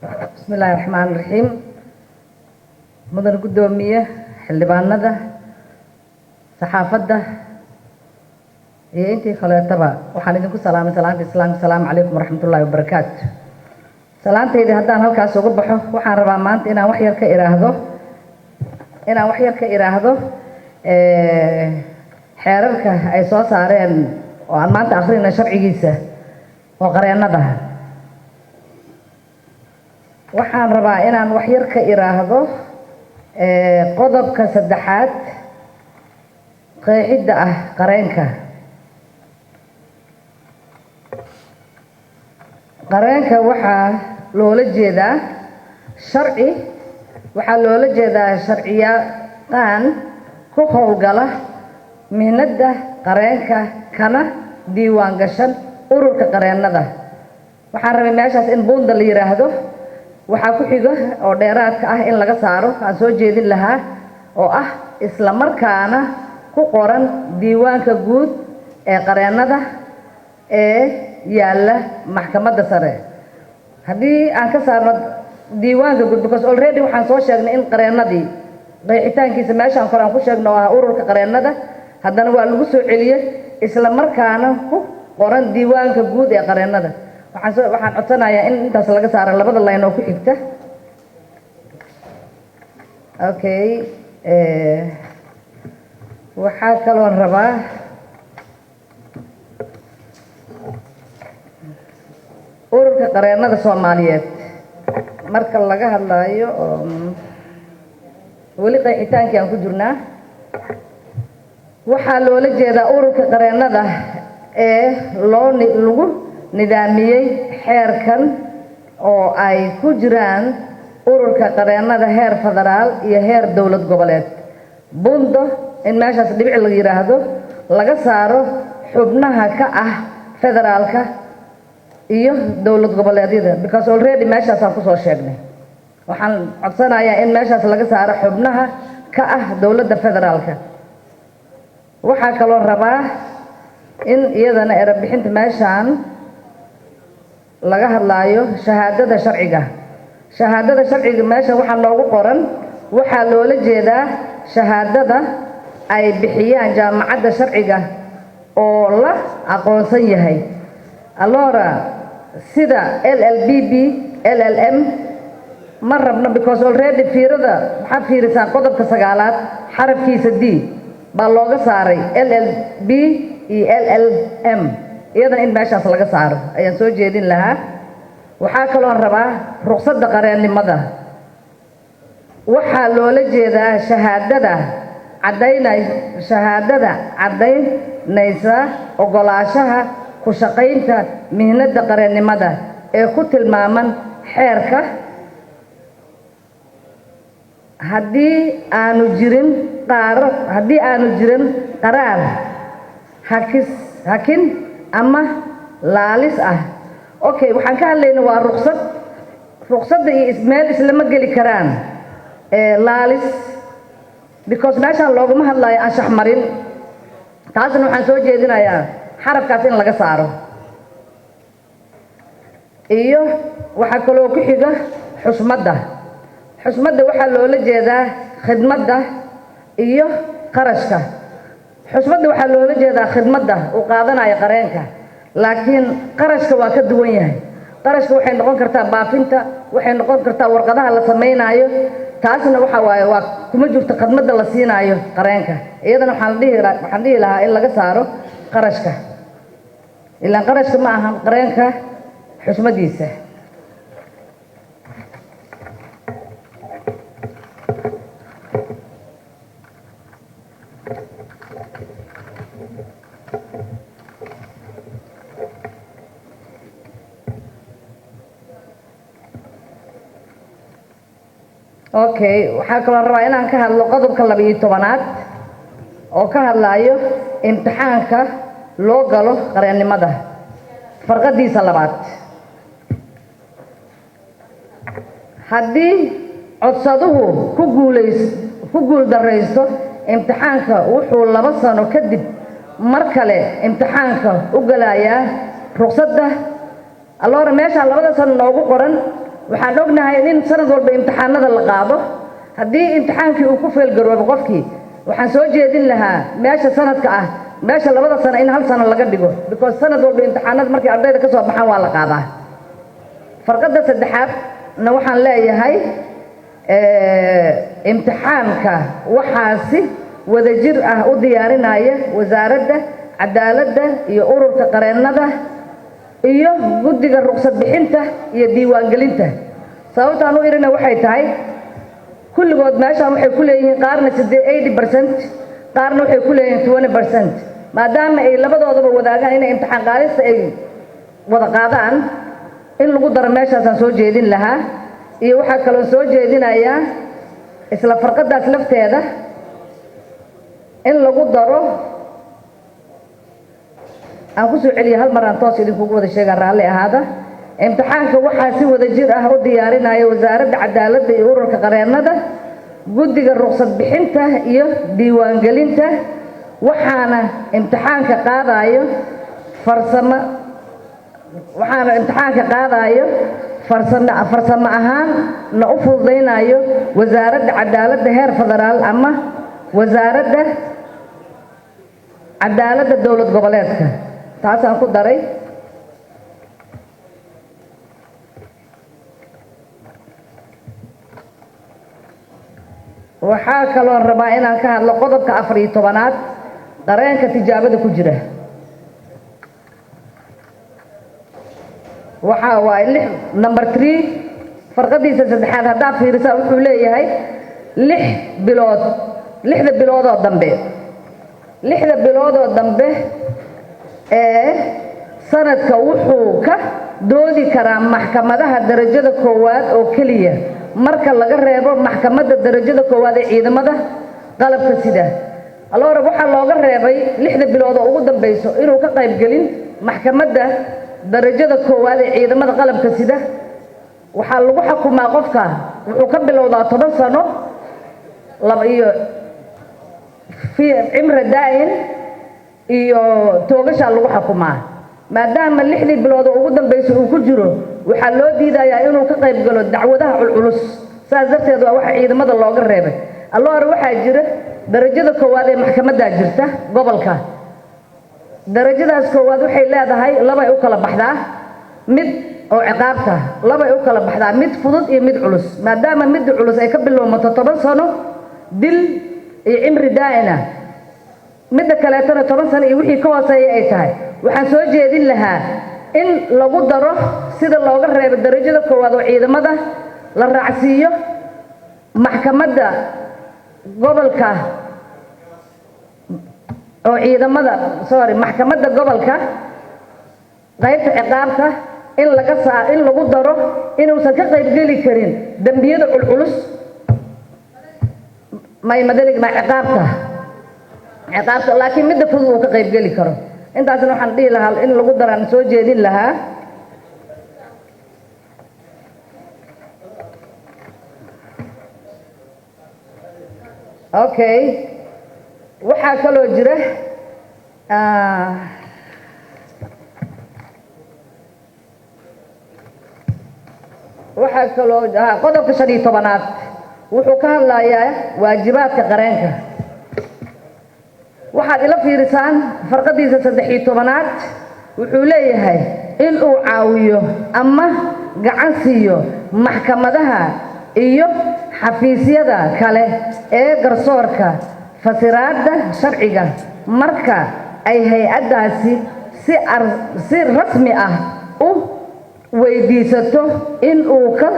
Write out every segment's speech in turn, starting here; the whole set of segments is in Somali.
بسم الله الرحمن الرحيم. مدن قدومية حلبانة صحافة أنتي خلاتبا وحنيدكم سلام السلام عليكم ورحمة الله وبركاته. سلامتي إذا هدان هالكاس وقبحه وحن ربامانت إنا وحير كإراهدو حيرك أي صوص صارين وعمانت آخرين شرعي جيسة وقرينا ده waxaan rabaa inaan wax yar ka iraahdo qodobka saddexaad qeexidda ah qareenka waxaa loola jeedaa sharciyaqaan ku howlgala mihnada qareenka kana diiwaan gashan ururka qareennada. waxaan rabay meeshaas in buunda la yiraahdo waxaa ku xiga oo dheeraadka ah in laga saaro aan soo jeedin lahaa oo ah isla markaana ku qoran diiwaanka guud ee qareennada ee yaalla maxkamadda sare. haddii aan ka saarno diiwaanka guud because already waxaan soo sheegnay in qareennadii qeexitaankiisa meeshaan kore aan ku sheegno oo ah ururka qareennada haddana waa lagu soo celiyey isla markaana ku qoran diiwaanka guud ee qareennada. waxaan codsanayaa in intaas laga saaro labada line oo ku xigta. okay waxaa kaloo rabaa ururka qareennada Soomaaliyeed marka laga hadlayo weli qeexitaankii aan ku jirnaa waxaa loola jeedaa ururka qareennada ee lagu nidaamiyey xeerkan oo ay ku jiraan ururka qareennada heer federaal iyo heer dowlad goboleed. bundo in meeshaas dhibic la yiraahdo laga saaro xubnaha ka ah federaalka iyo dowlad goboleedyada because already meeshaas aan ku soo sheegnay. waxaan codsanayaa in meeshaas laga saaro xubnaha ka ah dowladda federaalka. waxaa kaloo rabaa in iyadana erebixinta meeshaan laga hadlaayo shahaadada sharciga meesha waxaa noogu qoran waxaa loola jeedaa shahaadada ay bixiyaan jaamacadda sharciga oo la aqoonsan yahay. allora sida LLBB LLM ma rabno because already waxaad fiirisaan qodobka 9aad xarafkiisa D baa looga saaray LLB iyo LLM. iyadana in meeshaas laga saaro ayaan soo jeedin lahaa. waxaa kaloo rabaa ruqsadda qareennimada waxaa loola jeedaa shahaadada caddaynaysa ogolaanshaha ku shaqaynta mihnada qareennimada ee ku tilmaaman xeerka. haddii aanu jirin qaraar hakin ama laalis ah. okay waxaan ka hadlaynaa waa ruqsadda iyo meel islama geli karaan laalis because meeshaan looguma hadlayo anshax marin. taasna waxaan soo jeedinayaa xarafkaas in laga saaro. iyo waxaa kaloo ku xiga xusmadda waxaa loola jeedaa khidmadda iyo qarashka. xusmadda waxaa loola jeedaa khidmadda uu qaadanayo qareenka laakiin qarashka waa ka duwan yahay. qarashka waxay noqon kartaa baafinta, waxay noqon kartaa warqadaha la samaynayo. taasna waxa waaye waa kuma jirto khidmadda la siinaayo qareenka. iyadana waxaan dhihi lahaa in laga saaro qarashka ilaan qarashka ma aha qareenka xusmadiisa. okay waxaa kaloo rabaa inaan ka hadlo qodobka 12aad oo ka hadlayo imtixaanka loo galo qareennimada farqadiisa 2. haddii codsaduhu ku guuldaraysto imtixaanka wuxuu 2 sano kadib mar kale imtixaanka u galayaa ruqsadda. allora meeshaan 2 sano noogu qoran waxaan ognahay in sanad walba imtixaanada la qaado haddii imtixaankii uu ku feelgaroobo qofkii waxaan soo jeedin lahaa meesha sanadka ah meesha labada sano in hal sano laga dhigo because sanad walba imtixaanada markay ardayda ka soo baxaan waa la qaadaa farqadda saddexaadna waxaan leeyahay imtixaanka waxaasi wadajir ah u diyaarinaya wasaaradda cadaaladda iyo ururka qareennada iyo guddiga ruqsad bixinta iyo diiwaangelinta sababtaan u irina waxay tahay kulligood meeshaan waxay ku leeyihiin qaarna 80% qaarna waxay ku leeyihiin 20% maadaama ay labadoodaba wadaagaan inay imtixaan qaadista ay wada qaadaan in lagu daro meeshaasaan soo jeedin lahaa iyo waxaa kaloo soo jeedinayaa isla farqadaas lafteeda in lagu daro aan ku soo celiyo hal mar aan toos idinkugu wada sheegaan raalli ahaada imtixaanka waxaa si wadajir ah u diyaarinaya wasaaradda cadaaladda iyo ururka qareennada guddiga ruqsad bixinta iyo diiwaangelinta waxaana imtixaanka qaadayo farsamo ahaan na u fududaynayo wasaaradda cadaaladda heer federaal ama wasaaradda cadaaladda dowlad goboleedka taasaan ku daray waxaa kaloo rabaa inaan ka hadlo qodobka 14aad qareenka tijaabada ku jira waxaa waaye number 3 farqadiisa saddexaad haddaad fiirisaa wuxuu leeyahay 6 bilood 6 biloodoo dambe ee sanadka wuxuu ka doodi karaa maxkamadaha darajada koowaad oo keliya marka laga reebo maxkamadda darajada koowaad ee ciidamada qalabka sida alloora waxaa looga reebay 6 bilood oo ugu dambayso inuu ka qayb gelin maxkamadda darajada koowaad ee ciidamada qalabka sida waxaa lagu xukumaa qofka wuxuu ka bilowdaa 10 sano iyo cimri daa'in iyo toogasha lagu xukumaa maadaama 6 bilood oo ugu dambayso uu ku jiro waxaa loo diidayaa inuu ka qayb galo dacwadaha culculus saas darteed waa waxa ciidamada looga reebay alloora waxaa jira darajada koowaad ee maxkamadda jirta gobolka darajadaas koowaad waxay leedahay laba ay u kala baxdaa mid oo ciqaabta laba ay u kala baxdaa mid fudud iyo mid culus maadaama mid culus ay ka bilowmato 10 sano dil iyo cimri daa'ina midda kaleetana 10 sano iyo wixii ka hooseeya ay tahay waxaan soo jeedin lahaa in lagu daro sida looga reebo darajada koowaad oo ciidamada la raacsiiyo maxkamadda gobolka oo ciidamada maxkamadda gobolka qaybta ciqaabta in lagu daro inuusan ka qayb geli karin dambiyada culculus ciqaabta laakiin midda fudud uu ka qayb geli karo intaasna waxaan dhihi lahaa in lagu daraan soo jeedin lahaa okay waxaa kaloo jira qodobka 15aad wuxuu ka hadlayaa waajibaadka qareenka waxaad ila fiirisaan farqadiisa 13aad wuxuu leeyahay in uu caawiyo ama gacan siiyo maxkamadaha iyo xafiisyada kale ee garsoorka fasiraadda sharciga marka ay hay-addaasi si rasmi ah u weydiisato in uu ka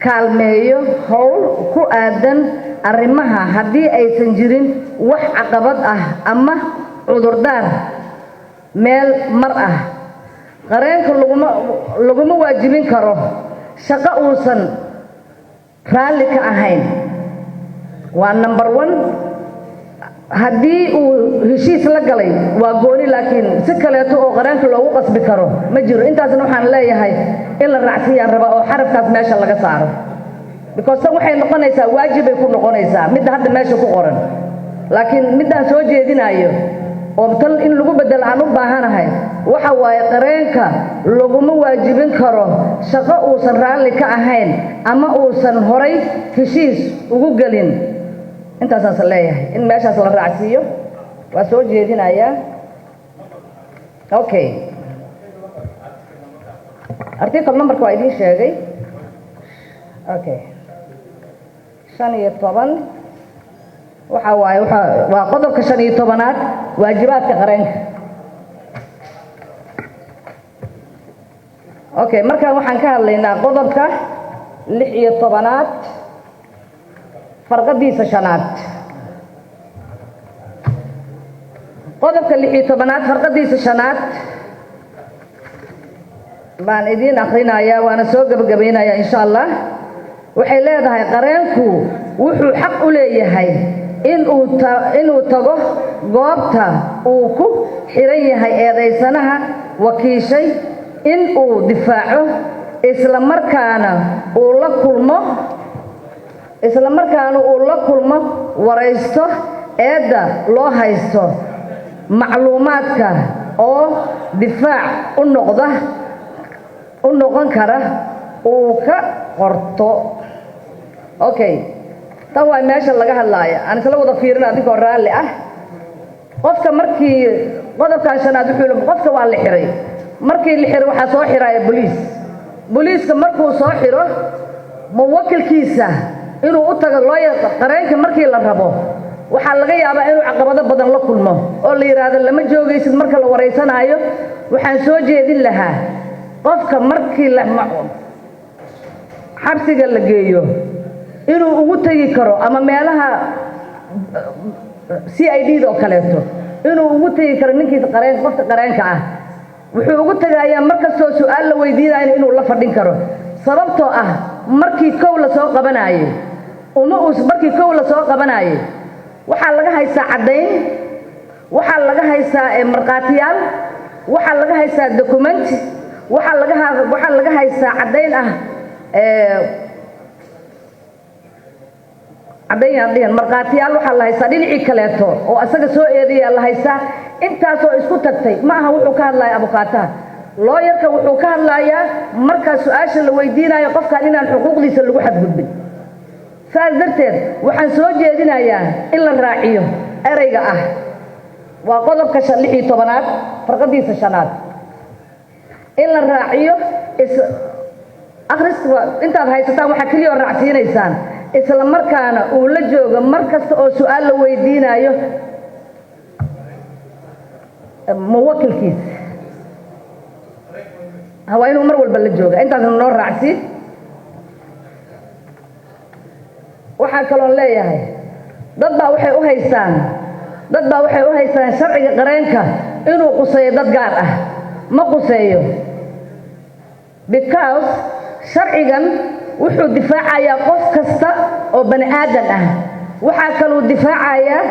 kaalmeeyo howl ku aadan arrimaha haddii aysan jirin wax caqabad ah ama cudurdaar meel mar ah qareenka laguma waajibin karo shaqo uusan raalli ka ahayn waa number 1 haddii uu heshiis la galay waa gooni laakiin si kaleeto oo qareenka loogu qasbi karo ma jiro intaasna waxaan leeyahay in la raacsiiyaan raba oo xarafkaas meesha laga saaro because tan waxay noqonaysaa waajib ay ku noqonaysaa midda hadda meesha ku qoran laakiin midaan soo jeedinayo oo tan in lagu bedelo aan u baahanahay waxa waaye qareenka laguma waajibin karo shaqo uusan raalli ka ahayn ama uusan horay heshiis ugu gelin intaas leeyahay in meeshaas la raacsiiyo waa soo jeedinayaa okay article number waa idin sheegay okay 15 waxa waaye waa qodobka 15aad waajibaadka qareenka okay marka waxaan ka hadlaynaa qodobka 16aad farqadiisa shanaad qodobka 16aad farqadiisa shanaad baan idin akhrinayaa waana soo gabagabeynayaa insha Allah waxay leedahay qareenku wuxuu xaq u leeyahay inuu tago goobta uu ku xiran yahay eedeysanaha wakiishay in uu difaaco isla markaana uu la kulmo waraysto eedda loo haysto macluumaadka oo difaac u noqon kara uu ka qorto okay tan waa meesha laga hadlaaya aan isla wada fiirina adigoo raalli ah qofka markii qodobkan shanaad wuxuu qofka waa la xiray markii la xiray waxa soo xiraya booliiska markuu soo xiro muwakkilkiisa inuu u tago lawyer qareenka markii la rabo waxa laga yaabaa inuu caqabado badan la kulmo oo la yiraahdo lama joogaysid marka la wareysanayo waxaan soo jeedin lahaa qofka markii la xabsiga la geeyo inuu ugu tagi karo ama meelaha CID oo kaleeto inuu ugu tagi karo ninkiisa qofka qareenka ah wuxuu ugu tagayaa markastoo su'aal la weydiinayo inuu la fadhin karo sababtoo ah markii kow la soo qabanayo waxa laga haystaa cadeyn waxa laga haystaa marqaatiyaal waxa laga haystaa document waxa laga haystaa cadeyn ah cadeyn marqaatiyaal waxa la haystaa dhinacii kaleeto oo asaga soo eedeeyay la haystaa intaas oo isku tagtay ma aha wuxuu ka hadlayaa abukaataha lawyerka wuxuu ka hadlayaa marka su'aasha la weydiinayo qofka inaan xuquuqdiisa lagu xadgudbin saas darteed waxaan soo jeedinayaa in la raaciyo ereyga ah waa qodobka 16aad farqadiisa shanaad in la raaciyo akhriska intaad haysataan waxa kaliya raacsiinaysaan isla markaana uu la joogo markasta oo su'aal la weydiinayo muwakkilkiisa waa inuu mar walba la jooga intaas noo raacsi waxaa kaloo leeyahay dad baa waxay u haystaan sharciga qareenka inuu quseeyo dad gaar ah ma quseeyo because sharcigan wuxuu difaacayaa qof kasta oo bani aadan ah waxa kaloo difaacayaa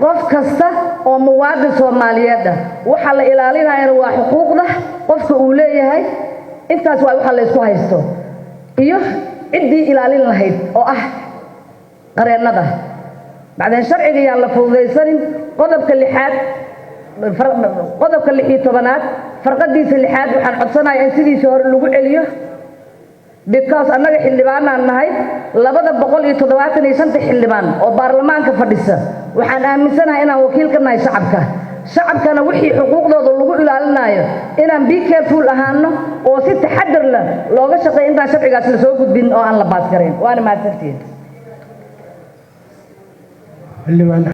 qof kasta oo muwaadin Soomaaliyeed ah waxa la ilaalinayaa waa xuquuqda qofka uu leeyahay intaas waa waxa la isku haysto iyo cidii ilaalin lahayd oo ah qareenada bacdeen sharciga yaa la fududeysan qodobka 16aad farqadiisa 6aad waxaan codsanayaa in sidiisa hore lagu celiyo because annaga xildhibaanaan nahay 275 xildhibaan oo baarlamaanka fadhisa waxaan aaminsanahay inaan wakiil ka nahay shacabkana wixii xuquuqdooda lagu ilaalinayo inaan be careful ahaano oo si taxaddar leh looga shaqeeyo intaan sharcigaas la soo gudbin oo aan la baas gareyn waana mahadsantihiin